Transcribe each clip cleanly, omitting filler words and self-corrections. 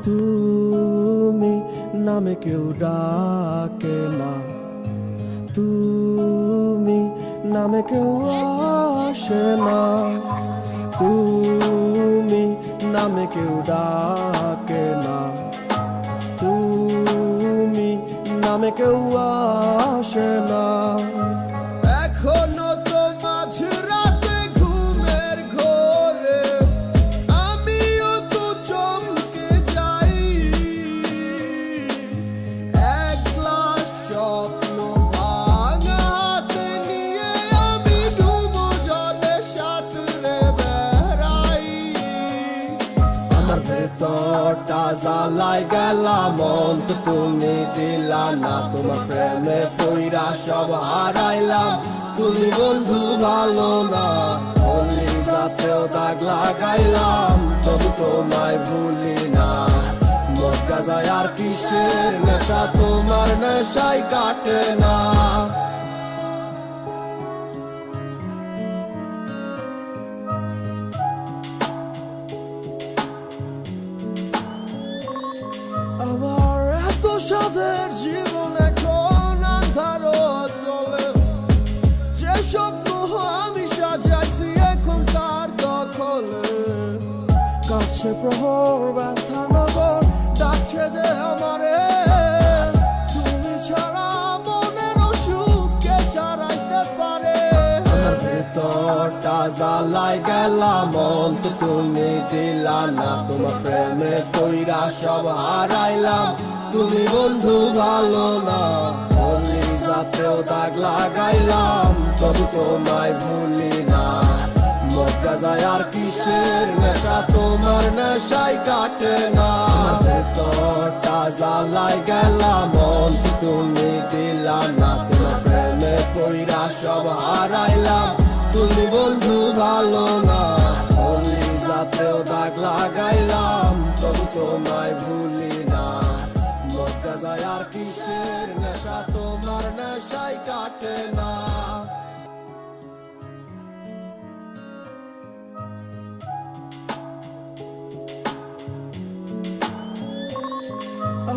তুমি নামে কেউ ডাকে না, তুমি নামে কেউ আসে না, তুমি নামে কেউ ডাকে না, তুমি নামে কেউ আসে না। এখনো তো মাঝরাতে ঘুমের ঘোরে আমিও তো চমকে যাই, এক গ্লাস স্বপ্ন ভাঙা হাতে নিয়ে আমি ডুবো জলে সাঁতরে বেড়াই। আমার ভেতরটা জ্বালাই গেলাম, মন তো তুমি দিলা না, তোমার প্রেমে পইরা সব হারাইলাম, তুমি বন্ধু ভালো না। কলিজাতেও দাগ লাগাইলাম, তবু তোমায় ভুলি না। মদ গাঁজায় আর কিসের নেশা, তোমার নেশাই কাটে না। আমার এত সাধের জীবন এখন আন্ধারো তলে, যে স্বপ্ন আমি সাজাইছি এখন তার দখলে। কাছে প্রহর ব্যথার নগর ডাকছে যে আমারে, তুমি ছাড়া মনের অসুখ কে সারাইতে পারে। আমার ভেতরটা জ্বালাই গেলাম, মন তো তুমি দিলা না, তোমার প্রেমে কইরা সব হারাইলাম, তুমি বন্ধু ভালো না। কলিজাতেও দাগ লাগাইলাম, তবু তোমায় ভুলি না। মদ গাঁজায় আর কিসের নেশা, তোমার নেশাই কাটে না। ভেতরটা জ্বালাই গেলাম, মন তো তুমি দিলা না, তোমার প্রেমে কইরা সব হারাইলাম, তুমি বন্ধু ভালো না। কলিজাতেও দাগ লাগাইলাম, তবু তোমায় ভুলি না। মদ গাঁজায় আর কিসের নেশা, তোমার নেশাই কাটে না।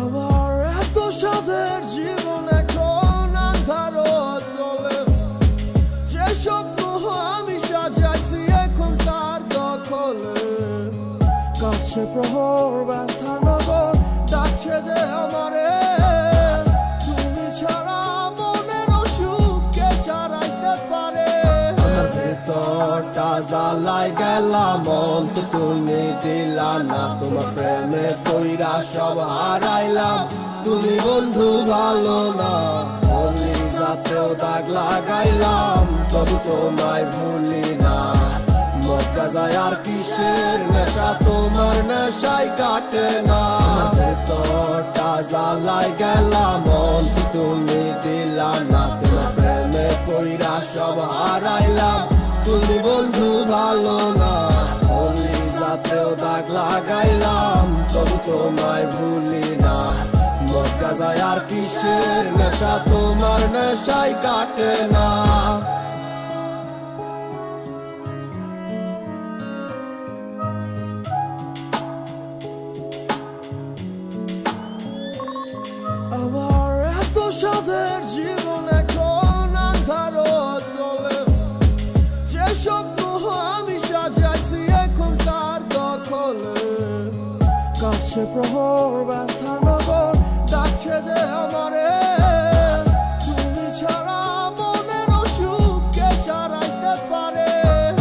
আমার এত সাধের জীবন এখন আন্ধারো তলে, যে স্বপ্ন আমি সাজাইছি এখন তার দখলে। কাছে প্রহর ব্যথার নগর ডাকছে যে আমারে, তুমি ছাড়া মনের অসুখ কে সারাইতে পারে। আমার ভেতরটা জ্বালাই গেলাম, মন তো তুমি দিলা না, তোমার প্রেমে কইরা সব হারাইলাম, তুমি বন্ধু ভালো না। কলিজাতেও দাগ লাগাইলাম, তবু তোমায় ভুলি না। মদ গাঁজায় আর কিসের নেশা, তোমার নেশাই কাটে না। ভেতরটা জ্বালাই গেলাম, মন তো তুমি দিলা না, তোমার প্রেমে কইরা সব হারাইলাম, তুমি বন্ধু ভালো না। কলিজাতেও দাগ লাগাইলাম, তবু তোমায় ভুলি না। মদ গাঁজায় আর কিসের নেশা, তোমার নেশাই কাটে না। আমার এত সাধের জীবন এখন আন্ধারো তলে, যে স্বপ্ন আমি সাজাইছি এখন তার দখলে। কাছে প্রহর ব্যথার নগর ডাকছে যে আমারে, তুমি ছাড়া মনের অসুখ কে সারাইতে পারে।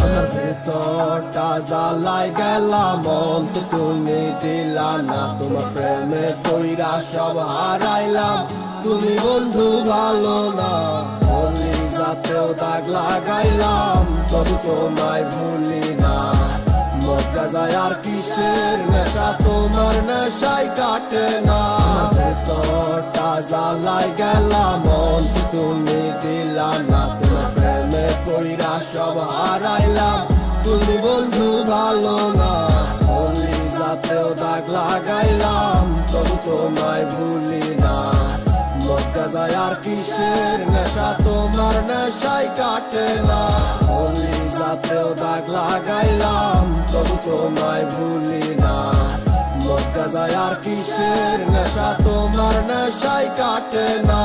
আমার ভেতরটা জ্বালাই গেলাম, মন তো তুমি দিলা না, তোমার প্রেমে কইরা সব হারাইলাম, তুমি বন্ধু ভালো না। কলিজাতেও দাগ লাগাইলাম, তবু তোমায় ভুলি না। মদ গাঁজায় আর কিসের নেশা, তোমার নেশাই কাটে না। ভেতরটা জ্বালাই গেলাম, মন তো তুমি দিলা না, তোমার প্রেমে কইরা সব হারাইলাম, তুমি বন্ধু ভালো না। কলিজাতেও দাগ লাগাইলাম, তবু তোমায় ভুলি না। মদ গাঁজায় আর কিসের নেশা, তোমার নেশাই কাটে না। কলিজাতেও দাগ লাগাইলাম, তবু তোমায় ভুলি না। মদ যায় আর কিসের নেশা তোমার নেশাই কাটে না